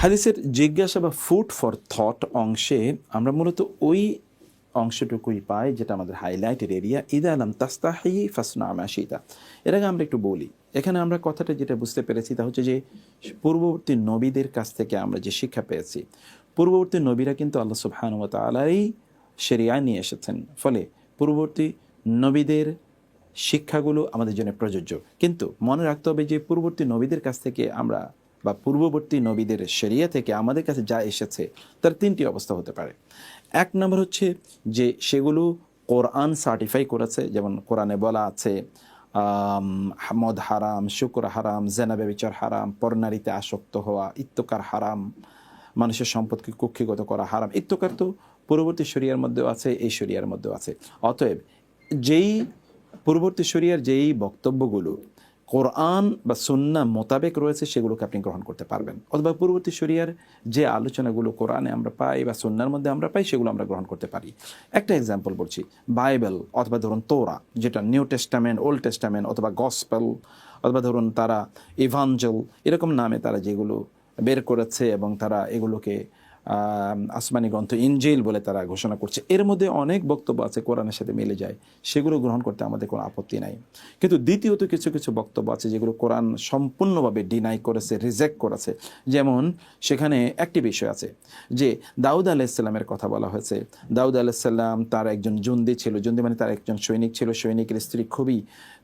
হাদিসের জিজ্ঞাসা বা ফুড ফর থট অংশে আমরা মূলত ওই অংশটুকুই পাই যেটা আমাদের হাইলাইটের এরিয়া, ইদা আলাম তাস্তাহি ফাসনা মা শিতা। এর আগে আমরা একটু বলি, এখানে আমরা কথাটা যেটা বুঝতে পেরেছি তা হচ্ছে যে পূর্ববর্তী নবীদের কাছ থেকে আমরা যে শিক্ষা পেয়েছি, পূর্ববর্তী নবীরা কিন্তু আল্লাহ সুবহানাহু ওয়া তাআলাই শরিয়া নিয়ে এসেছেন, ফলে পূর্ববর্তী নবীদের শিক্ষাগুলো আমাদের জন্য প্রযোজ্য। কিন্তু মনে রাখতে হবে যে পূর্ববর্তী নবীদের কাছ থেকে আমরা বা পূর্ববর্তী নবীদের শরিয়া থেকে আমাদের কাছে যা এসেছে তার তিনটি অবস্থা হতে পারে। এক নম্বর হচ্ছে যে সেগুলো কোরআন সার্টিফাই করেছে, যেমন কোরআনে বলা আছে মদ হারাম, শুকর হারাম, জেনা ব্যভিচার হারাম, পরনারীতে আসক্ত হওয়া, ইত্তকার হারাম, মানুষের সম্পদকে কুক্ষিগত করা হারাম। ইত্তকার তো পূর্ববর্তী শরিয়ার মধ্যেও আছে, এই শরিয়ার মধ্যেও আছে। অতএব যেই পূর্ববর্তী শরিয়ার যেই বক্তব্যগুলো কোরআন বা সুন্নাহ মোতাবেক রয়েছে সেগুলোকে আপনি গ্রহণ করতে পারবেন, অথবা পূর্ববর্তী শরিয়ার যে আলোচনাগুলো কোরআনে আমরা পাই বা সুন্নাহর মধ্যে আমরা পাই সেগুলো আমরা গ্রহণ করতে পারি। একটা এক্সাম্পল বলছি, বাইবেল অথবা ধরুন তোরা, যেটা নিউ টেস্টামেন্ট, ওল্ড টেস্টামেন্ট, অথবা গসপেল, অথবা ধরুন তারা ইভাঞ্জেল, এরকম নামে তারা যেগুলো বের করেছে এবং তারা এগুলোকে আসমানি গ্রন্থ ইনজিল বলে তারা ঘোষণা করছে, এর মধ্যে অনেক বক্তব্য আছে কোরআনের সাথে মিলে যায়, সেগুলো গ্রহণ করতে আমাদের কোনো আপত্তি নাই। কিন্তু দ্বিতীয়ত কিছু কিছু বক্তব্য আছে যেগুলো কোরআন সম্পূর্ণভাবে ডিনাই করেছে, রিজেক্ট করেছে। যেমন সেখানে একটি বিষয় আছে যে দাউদ আলাইহিসসালামের কথা বলা হয়েছে। দাউদ আলাইহিসসালাম তার একজন জুন্দি ছিল, জুন্দি মানে তার একজন সৈনিক ছিল, সৈনিকের স্ত্রী খুবই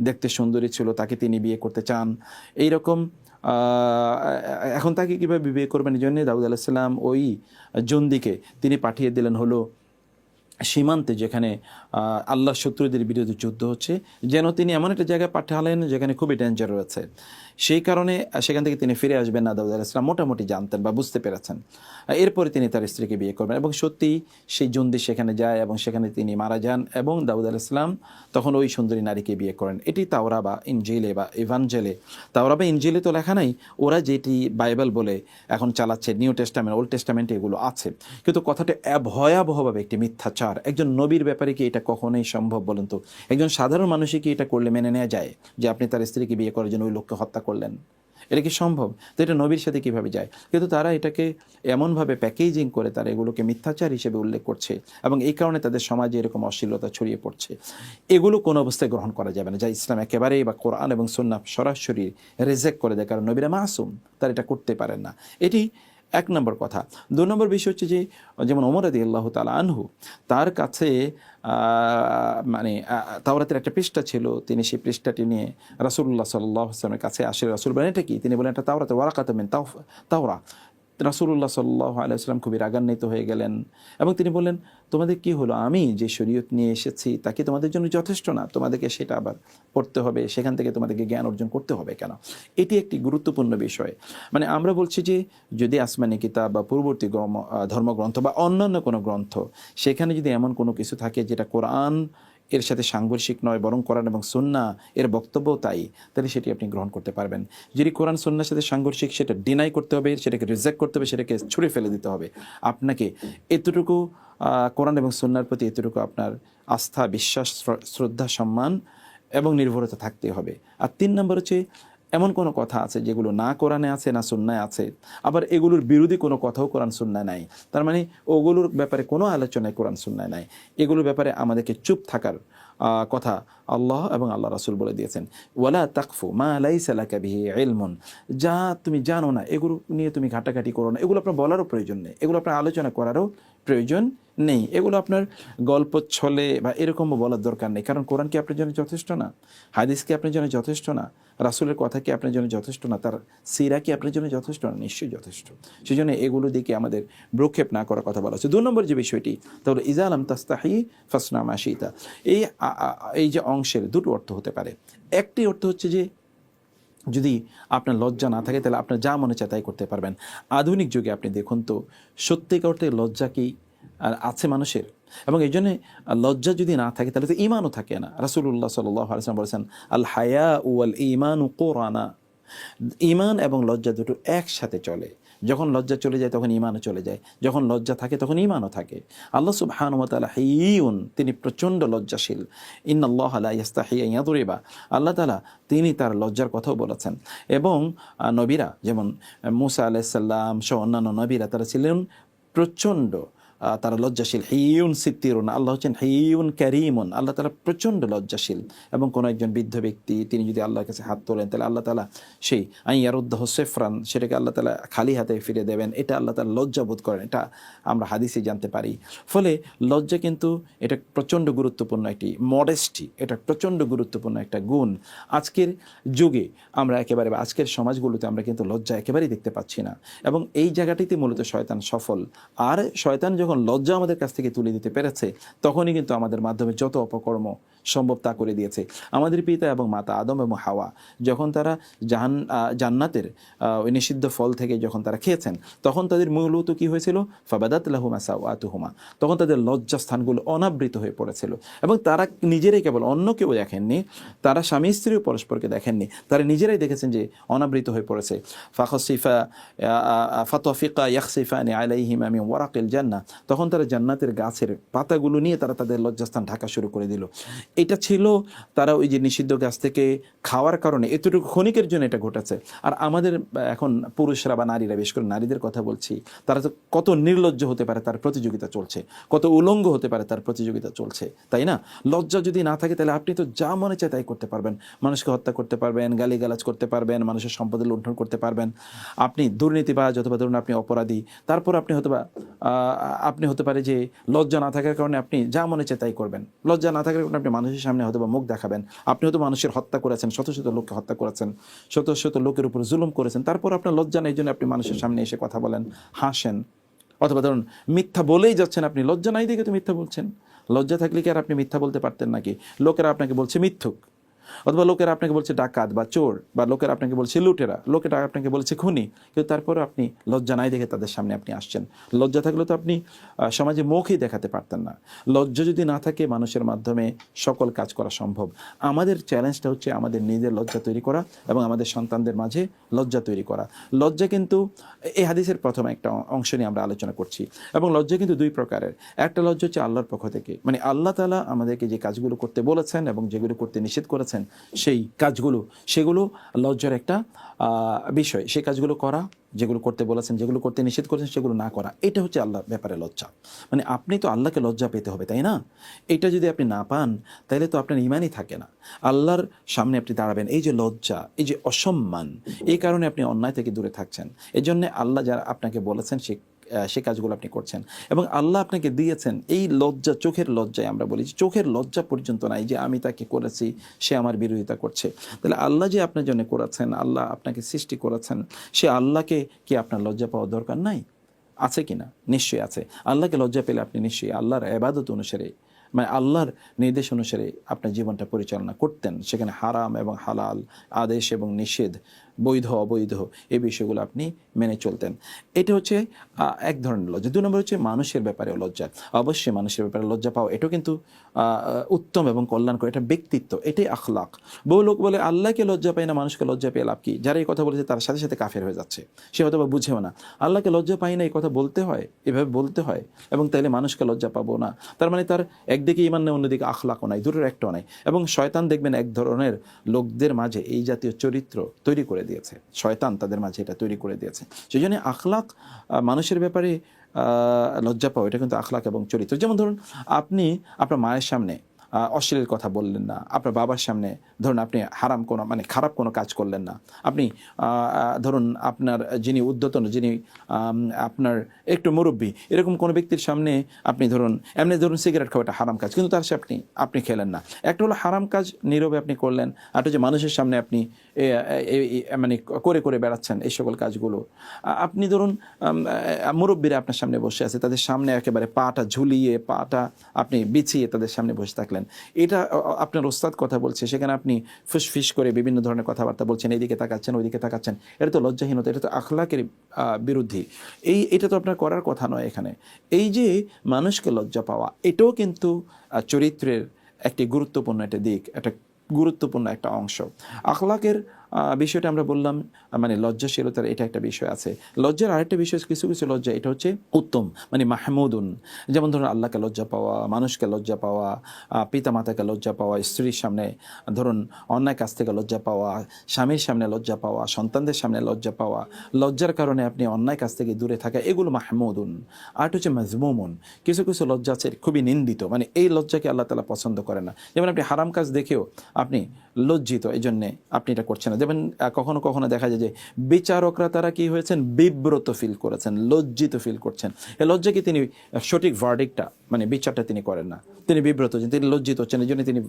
দেখতে সুন্দরী ছিল, তাকে তিনি বিয়ে করতে চান। এইরকম এখন তাকে কীভাবে বিয়ে করবেন, এই জন্যে দাউদ আলাইহিসসালাম ওই জন্দিকে তিনি পাঠিয়ে দিলেন হলো সীমান্তে, যেখানে আল্লাহ শত্রুদের বিরুদ্ধে যুদ্ধ হচ্ছে, যেন তিনি এমন একটা জায়গায় পাঠালেন যেখানে খুবই ডেঞ্জার রয়েছে। সেই কারণে সেখান থেকে তিনি ফিরে আসবেন না, দাউদ আলাইহিস সালাম মোটামুটি জানতেন বা বুঝতে পেরেছেন। এরপরে তিনি তার স্ত্রীকে বিয়ে করবেন এবং সত্যি সেই জন্দি সেখানে যায় এবং সেখানে তিনি মারা যান এবং দাউদ আলাইহিস সালাম তখন ওই সুন্দরী নারীকে বিয়ে করেন। এটি তাওরা বা ইনজিলে বা ইভাঞ্জেলে, তাওরা বা ইনজিলে তো লেখা নাই, ওরা যেটি বাইবেল বলে এখন চালাচ্ছে, নিউ টেস্টামেন্ট, ওল্ড টেস্টামেন্টে এগুলো আছে। কিন্তু কথাটা ভয়াবহভাবে একটি মিথ্যাচার। একজন নবীর ব্যাপারে কি এটা কখনোই সম্ভব বলেন তো? একজন সাধারণ মানুষই কি এটা করলে মেনে নেওয়া যায় যে আপনি তার স্ত্রীকে বিয়ে করার জন্য ওই লোককে হত্যা করলেন? এটা কি সম্ভব? তো এটা নবীর সাথে কিভাবে যায়? কিন্তু তারা এটাকে এমনভাবে প্যাকেজিং করে তারা এগুলোকে মিথ্যাচার হিসেবে উল্লেখ করছে এবং এই কারণে তাদের সমাজে এরকম অশ্লীলতা ছড়িয়ে পড়ছে। এগুলো কোনো অবস্থায় গ্রহণ করা যাবে না, যা ইসলাম একেবারেই বা কোরআন এবং সুন্নাহ সরাসরি রিজেক্ট করে দেয়, কারণ নবীরা মাসুম, তারা এটা করতে পারেন না। এটি এক নম্বর কথা। দুই নম্বর বিষয় হচ্ছে যে যেমন ওমর রাদিয়াল্লাহু তাআলা আনহু, তার কাছে মানে তাওরাতের একটা পৃষ্ঠা ছিল, তিনি সেই পৃষ্ঠাটি নিয়ে রাসূলুল্লাহ সাল্লাল্লাহু আলাইহি ওয়াসাল্লামের কাছে আসে। রাসূল বলেন এটা কি? তিনি বলেন এটা তাওরাতের ওয়ারাকাতুম মিন তাওরা। রাসূলুল্লাহ সাল্লাল্লাহু আলাইহি ওয়াসাল্লাম খুবই রাগান্বিত হয়ে গেলেন এবং তিনি বললেন তোমাদের কি হলো, আমি যে শরীয়ত নিয়ে এসেছি তা কি তোমাদের জন্য যথেষ্ট না? তোমাদেরকে সেটা আবার পড়তে হবে, সেখান থেকে তোমাদেরকে জ্ঞান অর্জন করতে হবে কেন? এটি একটি গুরুত্বপূর্ণ বিষয়। মানে আমরা বলছি যে যদি আসমানি কিতাব বা পূর্ববর্তী ধর্মগ্রন্থ বা অন্যান্য কোনো গ্রন্থ, সেখানে যদি এমন কোনো কিছু থাকে যেটা কোরআন এর সাথে সাংঘর্ষিক নয়, বরং কোরআন এবং সুন্নাহ এর বক্তব্যও তাই, তাহলে সেটি আপনি গ্রহণ করতে পারবেন। যদি কোরআন সুন্নাহর সাথে সাংঘর্ষিক, সেটা ডিনাই করতে হবে, সেটাকে রিজেক্ট করতে হবে, সেটাকে ছুঁড়ে ফেলে দিতে হবে। আপনাকে এতটুকু কোরআন এবং সুন্নাহর প্রতি এতটুকু আপনার আস্থা, বিশ্বাস, শ্রদ্ধা, সম্মান এবং নির্ভরতা থাকতে হবে। আর তিন নম্বর হচ্ছে এমন কোনো কথা আছে যেগুলো না কোরআনে আছে না সুন্নায় আছে, আবার এগুলোর বিরোধী কোনো কথাও কোরআন সুন্নায় নাই, তার মানে ওগুলোর ব্যাপারে কোনো আলোচনায় কোরআন সুন্নায় নাই, এগুলোর ব্যাপারে আমাদেরকে চুপ থাকার কথা আল্লাহ এবং আল্লাহ রাসূল বলে দিয়েছেন। ওয়ালা তাকফু মা লাইসা লাকা বিহি ইলমুন, যা তুমি জানো না এগুলো নিয়ে তুমি ঘাটাঘাটি করো না, এগুলো আপনার বলারও প্রয়োজন নেই, এগুলো আপনার আলোচনা করারও প্রয়োজন নেই, এগুলো আপনার গল্প ছলে বা এরকমও বলার দরকার নেই। কারণ কোরআন কি আপনার জন্য যথেষ্ট না? হাদিস কি আপনার জন্য যথেষ্ট না? রাসূলের কথা কি আপনার জন্য যথেষ্ট না? তার সিরা কি আপনার জন্য যথেষ্ট না? নিশ্চয়ই যথেষ্ট। সেই জন্য এগুলো দিকে আমাদের ভ্রুক্ষেপ না করার কথা বলা হচ্ছে। দুই নম্বর যে বিষয়টি, তাহলে ইজা লাম তাস্তাহি ফাসনা মা শিতা, এই যে অংশের দুটো অর্থ হতে পারে। একটি অর্থ হচ্ছে যে যদি আপনার লজ্জা না থাকে তাহলে আপনার যা মনে চায় তাই করতে পারবেন। আধুনিক যুগে আপনি দেখুন তো সত্যিকার অর্থে লজ্জা কি আছে মানুষের? এবং এই জন্যে লজ্জা যদি না থাকে তাহলে তো ঈমানও থাকে না। রাসূলুল্লাহ সাল্লাল্লাহু আলাইহি ওয়াসাল্লাম বলেছেন আল হায়া ওয়াল ঈমানু কুরানা, ঈমান এবং লজ্জা দুটো একসাথে চলে। যখন লজ্জা চলে যায় তখন ঈমানও চলে যায়, যখন লজ্জা থাকে তখন ঈমানও থাকে। আল্লাহ সুবহানাহু ওয়া তাআলা হাইয়ুন, তিনি প্রচণ্ড লজ্জাশীল। ইন্নাল্লাহা লা ইয়াস্তাহি আন ইয়াদরিবা, আল্লাহ তাআলা তিনি তার লজ্জার কথাও বলেছেন। এবং নবীরা যেমন মূসা আলাইহিস সালাম সহ অন্যান্য নবীরা তারা ছিলেন প্রচণ্ড, তারা লজ্জাশীল। হিউন সিত্তিরুন, আল্লাহ হচ্ছেন হিউন ক্যারিমুন, আল্লাহ তাআলা প্রচণ্ড লজ্জাশীল। এবং কোনো একজন বৃদ্ধ ব্যক্তি তিনি যদি আল্লাহর কাছে হাত তোলেন তাহলে আল্লাহ তাআলা সেই আইয়ারুদ্দাহ সেফরান, সেটাকে আল্লাহ তাআলা খালি হাতে ফিরে দেবেন, এটা আল্লাহ তাআলা লজ্জা বোধ করেন, এটা আমরা হাদিসে জানতে পারি। ফলে লজ্জা কিন্তু এটা প্রচণ্ড গুরুত্বপূর্ণ একটি মডেস্টি, এটা প্রচণ্ড গুরুত্বপূর্ণ একটা গুণ। আজকের যুগে আমরা একেবারে, আজকের সমাজগুলোতে আমরা কিন্তু লজ্জা একেবারেই দেখতে পাচ্ছি না, এবং এই জায়গাটিতে মূলত শয়তান সফল। আর শয়তান যখন লজ্জা আমাদের কাছ থেকে তুলে দিতে পেরেছে তখনই কিন্তু আমাদের মাধ্যমে যত অপকর্ম সম্ভব তা করে দিয়েছে। আমাদের পিতা এবং মাতা আদম এবং হাওয়া যখন তারা জান্নাতের ওই নিষিদ্ধ ফল থেকে যখন তারা খেয়েছেন তখন তাদের মূলত কি হয়েছিল, ফাবাদাত লাহুমা সাওয়াতুহুমা, তখন তাদের লজ্জা স্থানগুলো অনাবৃত হয়ে পড়েছিল। এবং তারা নিজেরাই, কেবল অন্য কেউ দেখেননি, তারা স্বামী স্ত্রীও পরস্পরকে দেখেননি, তারা নিজেরাই দেখেছেন যে অনাবৃত হয়ে পড়েছে। ফাখসিফা ফাতফিকা ইয়াখসিফানি আলাইহিমা মিন ওয়ারাকিল জান্নাহ, তখন তারা জান্নাতের গাছের পাতাগুলো নিয়ে তারা তাদের লজ্জাস্থান ঢাকা শুরু করে দিল। এটা ছিল তারা ওই যে নিষিদ্ধ গাছ থেকে খাওয়ার কারণে, এতটুকু ক্ষণিকের জন্য এটা ঘটেছে। আর আমাদের এখন পুরুষরা বা নারীরা, বিশেষ করে নারীদের কথা বলছি, তারা তো কত নির্লজ্জ হতে পারে তার প্রতিযোগিতা চলছে, কত উলঙ্গ হতে পারে তার প্রতিযোগিতা চলছে, তাই না? লজ্জা যদি না থাকে তাহলে আপনি তো যা মনে চায় তাই করতে পারবেন, মানুষকে হত্যা করতে পারবেন, গালিগালাজ করতে পারবেন, মানুষের সম্পদে লুণ্ঠন করতে পারবেন, আপনি দুর্নীতিবাজ অথবা ধরুন আপনি অপরাধী, তারপর আপনি হতে পারে যে লজ্জা না থাকার কারণে আপনি যা মনে চায় তাই করবেন, লজ্জা না থাকার কারণে আপনি মানুষের সামনে হয়তো বা মুখ দেখাবেন, আপনি হয়তো মানুষের হত্যা করেছেন, শত শত লোককে হত্যা করেছেন, শত শত লোকের উপর জুলুম করেছেন, তারপর আপনার লজ্জা নেই, জন্য আপনি মানুষের সামনে এসে কথা বলেন, হাসেন, অথবা ধরুন মিথ্যা বলেই যাচ্ছেন, আপনি লজ্জা নাই দেখে তো মিথ্যা বলছেন। লজ্জা থাকলে কি আর আপনি মিথ্যা বলতে পারতেন নাকি? লোকেরা আপনাকে বলছে মিথ্যুক, অথবা লোকেরা আপনাকে বলছে ডাকাত বা চোর, বা লোকেরা আপনাকে বলছে লুটেরা, লোকেরা আপনাকে বলছে খুনি, কিন্তু তারপরে আপনি লজ্জা নাই দেখে তাদের সামনে আপনি আসছেন। লজ্জা থাকলে তো আপনি সমাজে মুখই দেখাতে পারতেন না। লজ্জা যদি না থাকে মানুষের মাধ্যমে সকল কাজ করা সম্ভব। আমাদের চ্যালেঞ্জটা হচ্ছে আমাদের নিজের লজ্জা তৈরি করা এবং আমাদের সন্তানদের মাঝে লজ্জা তৈরি করা। লজ্জা কিন্তু এই হাদিসের প্রথম একটা অংশ নিয়ে আমরা আলোচনা করছি, এবং লজ্জা কিন্তু দুই প্রকারের। একটা লজ্জা হচ্ছে আল্লাহর পক্ষ থেকে, মানে আল্লাহ তাআলা আমাদেরকে যে কাজগুলো করতে বলেছেন এবং যেগুলো করতে নিষেধ করেছেন সেই কাজগুলো, সেগুলো লজ্জার একটা বিষয়। সেই কাজগুলো করা, যেগুলো করতে বলেছেন, যেগুলো করতে নিষেধ করেছেন সেগুলো না করা, এটা হচ্ছে আল্লাহর ব্যাপারে লজ্জা। মানে আপনি তো আল্লাহকে লজ্জা পেতে হবে, তাই না? এটা যদি আপনি না পান তাহলে তো আপনার ঈমানই থাকে না। আল্লাহর সামনে আপনি দাঁড়াবেন, এই যে লজ্জা, এই যে অসম্মান, এই কারণে আপনি অন্যায় থেকে দূরে থাকছেন। এই জন্য আল্লাহ যারা আপনাকে বলেছেন সে কাজগুলো আপনি করছেন, এবং আল্লাহ আপনাকে দিয়েছেন এই লজ্জা। চোখের লজ্জায় আমরা বলি, চোখের লজ্জা পর্যন্ত নাই যে আমি তাকে করেছি, সে আমার বিরোধিতা করছে। তাহলে আল্লাহ যে আপনার জন্য করেছেন, আল্লাহ আপনাকে সৃষ্টি করেছেন, সে আল্লাহকে কি আপনার লজ্জা পাওয়ার দরকার নাই? আছে কি না? নিশ্চয়ই আছে। আল্লাহকে লজ্জা পেলে আপনি নিশ্চয়ই আল্লাহর ইবাদত অনুসারে, মানে আল্লাহর নির্দেশ অনুসারে আপনার জীবনটা পরিচালনা করতেন। সেখানে হারাম এবং হালাল, আদেশ এবং নিষেধ, বৈধ অবৈধ, এই বিষয়গুলো আপনি মেনে চলতেন। এটা হচ্ছে এক ধরনের লজ্জা। দুই নম্বর হচ্ছে মানুষের ব্যাপারে লজ্জা। অবশ্যই মানুষের ব্যাপারে লজ্জা পাওয়া এটাও কিন্তু উত্তম এবং কল্যাণকর, এটা ব্যক্তিত্ব, এটাই আখলাক। বহু লোক বলে আল্লাহকে লজ্জা পায় না, মানুষকে লজ্জা পেয়ে লাভ কি? যারা এই কথা বলেছে তার সাথে সাথে কাফের হয়ে যাচ্ছে, সে হয়তো বা বুঝেও না। আল্লাহকে লজ্জা পাই না এই কথা বলতে হয়, এভাবে বলতে হয়, এবং তাইলে মানুষকে লজ্জা পাবো না, তার মানে তার একদিকে ঈমান নেই, অন্যদিকে আখলাকও নাই, দুটোর একটাও নাই। এবং শয়তান দেখবেন এক ধরনের লোকদের মাঝে এই জাতীয় চরিত্র তৈরি করে দিয়েছে, শয়তান তাদের মাঝে এটা তৈরি করে দিয়েছে। সেই জন্য আখলাক, মানুষের ব্যাপারে লজ্জা পাওয়া, এটা কিন্তু আখলাক এবং চরিত্র। যেমন ধরুন আপনি আপনার মায়ের সামনে অশ্লীল কথা বললেন না, আপনার বাবার সামনে ধরুন আপনি হারাম কোনো, মানে খারাপ কোনো কাজ করলেন না, আপনি ধরুন আপনার যিনি উদ্যতন, যিনি আপনার একটু মুরব্বী, এরকম কোনো ব্যক্তির সামনে আপনি ধরুন এমনি ধরুন সিগারেট খাওয়া একটা হারাম কাজ, কিন্তু তার সাথে আপনি খেলেন না। একটা হলো হারাম কাজ নীরবে আপনি করলেন, আর যে মানুষের সামনে আপনি মানে করে করে বেড়াচ্ছেন এই সকল কাজগুলো। আপনি ধরুন মুরব্বীরা আপনার সামনে বসে আছে, তাদের সামনে একেবারে পাটা ঝুলিয়ে, পাটা আপনি বিছিয়ে তাদের সামনে বসে থাকলেন, এটা আপনার ওস্তাদ কথা বলছে, সেখানে আপনি ফুসফিস করে বিভিন্ন ধরনের কথাবার্তা বলছেন, এইদিকে তাকাচ্ছেন ওইদিকে তাকাচ্ছেন, এটা তো লজ্জাহীনতা, এটা তো আখলাকের বিরুদ্ধে। এটা তো আপনার করার কথা নয়। এখানে এই যে মানুষকে লজ্জা পাওয়া, এটাও কিন্তু চরিত্রের একটি গুরুত্বপূর্ণ একটা দিক, একটা গুরুত্বপূর্ণ একটা অংশ। আখলাকের বিষয়টা আমরা বললাম, মানে লজ্জাশীলতার এটা একটা বিষয় আছে। লজ্জার আরেকটা বিষয়, কিছু কিছু লজ্জা এটা হচ্ছে উত্তম, মানে মাহমুদুন, যেমন ধরুন আল্লাহকে লজ্জা পাওয়া, মানুষকে লজ্জা পাওয়া, পিতা মাতাকে লজ্জা পাওয়া, স্ত্রীর সামনে ধরুন অন্যায় কাছ থেকে লজ্জা পাওয়া, স্বামীর সামনে লজ্জা পাওয়া, সন্তানদের সামনে লজ্জা পাওয়া, লজ্জার কারণে আপনি অন্যায় কাছ থেকে দূরে থাকা, এগুলো মাহমুদুন। আর হচ্ছে মাজমুমুন, কিছু কিছু লজ্জা আছে খুবই নিন্দিত, মানে এই লজ্জাকে আল্লাহ তাআলা পছন্দ করেন না। যেমন আপনি হারাম কাজ দেখেও আপনি লজ্জিত, এই জন্যে আপনি এটা করছেন না। যেমন কখনো কখনো দেখা যায় যে বিচারকরা তারা কি হয়েছেন, বিব্রত ফিল করেছেন, লজ্জিত ফিল করছেন। এই লজ্জাকে তিনি সঠিক ভার্ডিক্টটা, মানে বিচারটা তিনি করেন না, তিনি বিব্রত হচ্ছেন, তিনি লজ্জিত হচ্ছেন, এই জন্য তিনি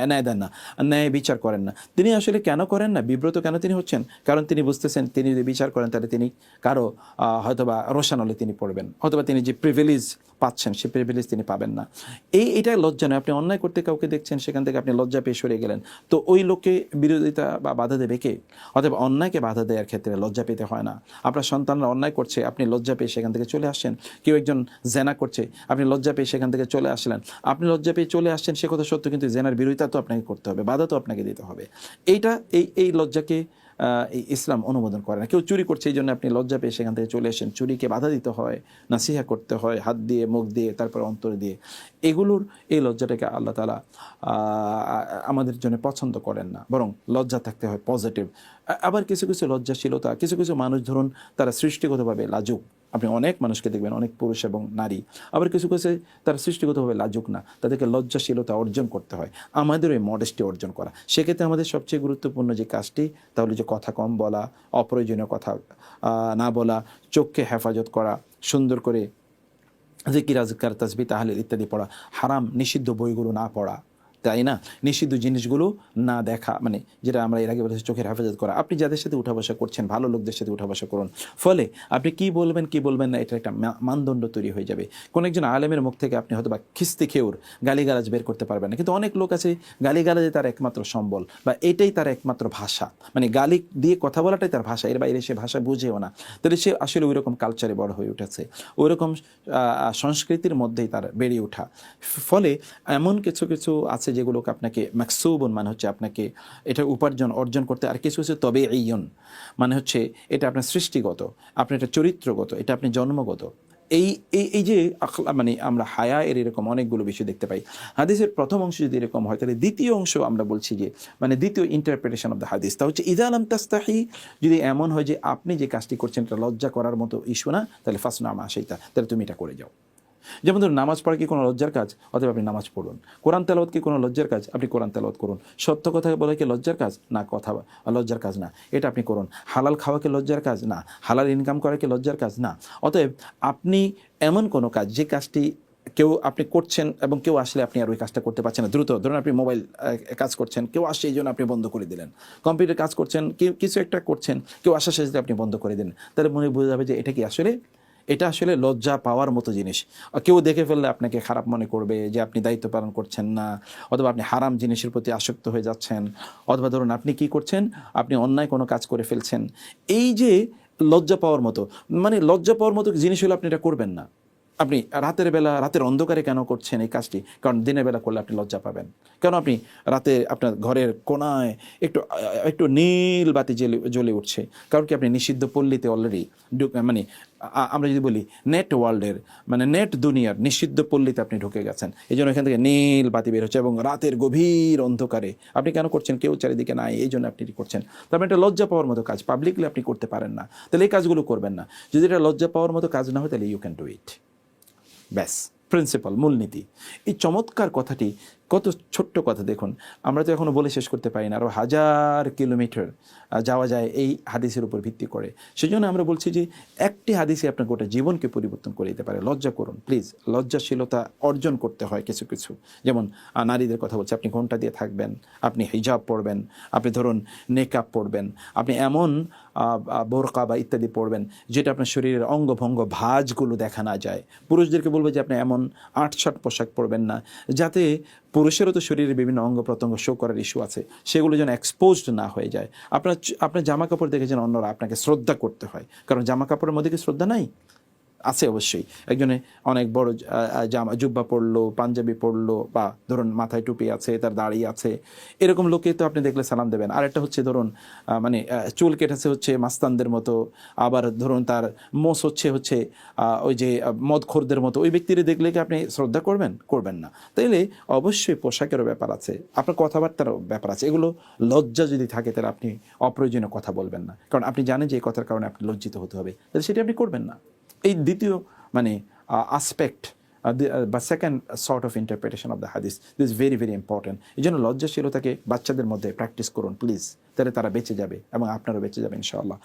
ন্যায় দেন না, ন্যায় বিচার করেন না। তিনি আসলে কেন করেন না, বিব্রত কেন তিনি হচ্ছেন? কারণ তিনি বুঝতেছেন তিনি যদি বিচার করেন তাহলে তিনি কারো হয়তোবা রোশানলে তিনি পড়বেন, অথবা তিনি যে প্রিভিলেজ পাচ্ছেন সেই প্রিভিলেজ তিনি পাবেন না। এটা লজ্জা নয়। আপনি অন্যায় করতে কাউকে দেখছেন, সেখান থেকে আপনি লজ্জা পেয়ে সরে গেলেন, তো ওই লোককে বিরোধিতা বা বাধা দেবে কে? অথবা অন্যায়কে বাধা দেওয়ার ক্ষেত্রে লজ্জা পেতে হয় না। আপনার সন্তানরা অন্যায় করছে, আপনি লজ্জা পেয়ে সেখান থেকে চলে আসছেন। কেউ একজন জেনা করছে, আপনি লজ্জা পেয়ে সেখান থেকে চলে আসলেন। আপনি লজ্জা পেয়ে চলে আসছেন সে কথা সত্য, কিন্তু জেনার বিরোধিতা তো আপনাকে করতে হবে, বাধা তো আপনাকে দিতে হবে। এইটা এই লজ্জাকে এই ইসলাম অনুমোদন করে না। কেউ চুরি করছে, এই জন্য আপনি লজ্জা পেয়ে সেখান থেকে চলে আসেন, চুরিকে বাধা দিতে হয়, নাসিহা করতে হয় হাত দিয়ে, মুখ দিয়ে, তারপর অন্তর দিয়ে। এগুলোর এই লজ্জাটাকে আল্লাহ তাআলা আমাদের জন্য পছন্দ করেন না, বরং লজ্জা থাকতে হয় পজিটিভ। আবার কিছু কিছু লজ্জাশীলতা, কিছু কিছু মানুষ ধরুন তারা সৃষ্টিগতভাবে লাজুক, আপনি অনেক মানুষকে দেখবেন, অনেক পুরুষ এবং নারী, আবার কিছু কিছু তারা সৃষ্টিগতভাবে লাজুক না, তাদেরকে লজ্জাশীলতা অর্জন করতে হয়, আমাদের ওই মডেস্টি অর্জন করা। সেক্ষেত্রে আমাদের সবচেয়ে গুরুত্বপূর্ণ যে কাজটি, তাহলে যে কথা কম বলা, অপ্রয়োজনীয় কথা না বলা, চোখকে হেফাজত করা, সুন্দর করে জিকির আজকার তাসবিহ তাহলিল ইত্যাদি পড়া, হারাম নিষিদ্ধ বইগুলো না পড়া, তাই না, নিষিদ্ধ জিনিসগুলো না দেখা, মানে যেটা আমরা এর আগে বলেছি চোখের হেফাজত করা। আপনি যাদের সাথে উঠা বসা করছেন, ভালো লোকদের সাথে উঠা বসা করুন, ফলে আপনি কি বলবেন কি বলবেন না এটা একটা মানদণ্ড তৈরি হয়ে যাবে। কোন একজন আলেমের মুখ থেকে আপনি হয়তো বা খিস্তি খেউর গালিগালাজ বের করতে পারবেন না, কিন্তু অনেক লোক আছে গালিগালাজে তার একমাত্র সম্বল, বা এটাই তার একমাত্র ভাষা, মানে গালি দিয়ে কথা বলাটাই তার ভাষা, এর বাইরে সে ভাষা বুঝেও না। তাহলে সে আসলে ওই রকম কালচারে বড় হয়ে উঠেছে, ওই রকম সংস্কৃতির মধ্যেই তার বেড়ে ওঠা। ফলে এমন কিছু কিছু আছে যেগুলোকে আপনাকে মাকসুবন, মানে হচ্ছে আপনাকে এটা উপার্জন অর্জন করতে, আর কিছু কিছু তবে এইয়ন, মানে হচ্ছে এটা আপনার সৃষ্টিগত, আপনার এটা চরিত্রগত, এটা আপনি জন্মগত। এই এই যে মানে আমরা হায়া এর এরকম অনেকগুলো বিষয় দেখতে পাই। হাদিসের প্রথম অংশ যদি এরকম হয়, তাহলে দ্বিতীয় অংশ আমরা বলছি যে, মানে দ্বিতীয় ইন্টারপ্রিটেশন অফ দ্য হাদিস, তা হচ্ছে ইযা লাম তাস্তাহি, যদি এমন হয় যে আপনি যে কাজটি করছেন এটা লজ্জা করার মতো ইস্যু না, তাহলে ফাসনা মা শাইতা, তাহলে তুমি এটা করে যাও। যেমন ধরুন নামাজ পড়া কি কোনো লজ্জার কাজ? অতএব আপনি নামাজ পড়ুন। কোরআন তেলাওয়াত কি কোনো লজ্জার কাজ? আপনি কোরআন তেলাওয়াত করুন। সত্য কথা বলা কি লজ্জার কাজ? না, কথা লজ্জার কাজ না, এটা আপনি করুন। হালাল খাওয়া কি লজ্জার কাজ? না। হালাল ইনকাম করা কি লজ্জার কাজ? না। অতএব আপনি এমন কোনো কাজ, যে কাজটি কেউ আপনি করছেন এবং কেউ আসলে আপনি আর ওই কাজটা করতে পারছেন না দ্রুত, ধরুন আপনি মোবাইল কাজ করছেন, কেউ আসছে এই জন্য আপনি বন্ধ করে দিলেন, কম্পিউটার কাজ করছেন, কিছু একটা করছেন, কেউ আসার সাথে আপনি বন্ধ করে দিলেন, তাহলে মনে বোঝা যাবে যে এটা কি আসলে, এটা আসলে লজ্জা পাওয়ার মতো জিনিস। কেউ দেখে ফেললে আপনাকে খারাপ মনে করবে যে আপনি দায়িত্ব পালন করছেন না, অথবা আপনি হারাম জিনিসের প্রতি আসক্ত হয়ে যাচ্ছেন, অথবা ধরুন আপনি কি করছেন, আপনি অন্যায় কোনো কাজ করে ফেলছেন। এই যে লজ্জা পাওয়ার মতো, মানে লজ্জা পাওয়ার মতো জিনিস হলে আপনি এটা করবেন না। আপনি রাতের বেলা, রাতের অন্ধকারে কেন করছেন এই কাজটি? কারণ দিনের বেলা করলে আপনি লজ্জা পাবেন। কেন আপনি রাতে আপনার ঘরের কোনায় একটু একটু নীল বাতি জ্বলে উঠছে? কারণ কি আপনি নিষিদ্ধ পল্লীতে অলরেডি, মানে আমরা যদি বলি নেট ওয়ার্ল্ডের, মানে নেট দুনিয়ার নিষিদ্ধ পল্লীতে আপনি ঢুকে গেছেন, এই জন্য এখান থেকে নীল বাতি বের হচ্ছে এবং রাতের গভীর অন্ধকারে আপনি কেন করছেন? কেউ চারিদিকে নাই, এই জন্য আপনি করছেন। তারপরে এটা লজ্জা পাওয়ার মতো কাজ, পাবলিকলি আপনি করতে পারেন না, তাহলে এই কাজগুলো করবেন না। যদি এটা লজ্জা পাওয়ার মতো কাজ না হয়, তাহলে ইউ ক্যান ডু ইট। ব্যাস, প্রিন্সিপাল, মূলনীতি। এই চমৎকার কথাটি, কত ছোট্ট কথা দেখুন, আমরা তো এখনও বলে শেষ করতে পারি না, আরও 1000 কিলোমিটার যাওয়া যায় এই হাদিসের উপর ভিত্তি করে। সেজন্য আমরা বলছি যে একটি হাদিসে আপনার গোটা জীবনকে পরিবর্তন করে দিতে পারে। লজ্জা করুন প্লিজ, লজ্জাশীলতা অর্জন করতে হয় কিছু কিছু। যেমন নারীদের কথা বলছি, আপনি ঘোমটা দিয়ে থাকবেন, আপনি হিজাব পরবেন, আপনি ধরুন নেকাব পরবেন, আপনি এমন বোরকা বা ইত্যাদি পরবেন যেটা আপনার শরীরের অঙ্গভঙ্গ ভাঁজগুলো দেখা না যায়। পুরুষদেরকে বলবে যে আপনি এমন আটশাট পোশাক পরবেন না যাতে, পুরুষেরও তো শরীরে বিভিন্ন অঙ্গ প্রত্যঙ্গ শো করার ইস্যু আছে, সেগুলো যেন এক্সপোজড না হয়ে যায়। আপনার জামা কাপড় দেখে যেন অন্যরা আপনাকে শ্রদ্ধা করতে হয়, কারণ জামা কাপড়ের মধ্যে কি শ্রদ্ধা নাই? আছে অবশ্যই। একজনে অনেক বড় জামা জুব্বা পরলো, পাঞ্জাবি পরলো, বা ধরুন মাথায় টুপি আছে, তার দাড়ি আছে, এরকম লোকে তো আপনি দেখলে সালাম দেবেন। আর একটা হচ্ছে ধরুন মানে চুল কেটেছে হচ্ছে মাস্তানদের মতো, আবার ধরুন তার মোষ হচ্ছে ওই যে মদখোরদের মতো, ওই ব্যক্তিরে দেখলে কি আপনি শ্রদ্ধা করবেন? করবেন না। তাইলে অবশ্যই পোশাকেরও ব্যাপার আছে, আপনার কথাবার্তারও ব্যাপার আছে। এগুলো লজ্জা যদি থাকে তাহলে আপনি অপ্রয়োজনীয় কথা বলবেন না, কারণ আপনি জানেন যে এই কথার কারণে আপনি লজ্জিত হতে হবে, তাহলে সেটা আপনি করবেন না। এই দ্বিতীয় মানে আসপেক্ট বা second sort of interpretation of the হাদিস, দিস ভেরি ভেরি ইম্পর্টেন্ট। এই জন্য লজ্জাশীলতাকে বাচ্চাদের মধ্যে প্র্যাকটিস করুন প্লিজ, তাহলে তারা বেঁচে যাবে এবং আপনারও বেঁচে যাবে ইনশাআল্লাহ।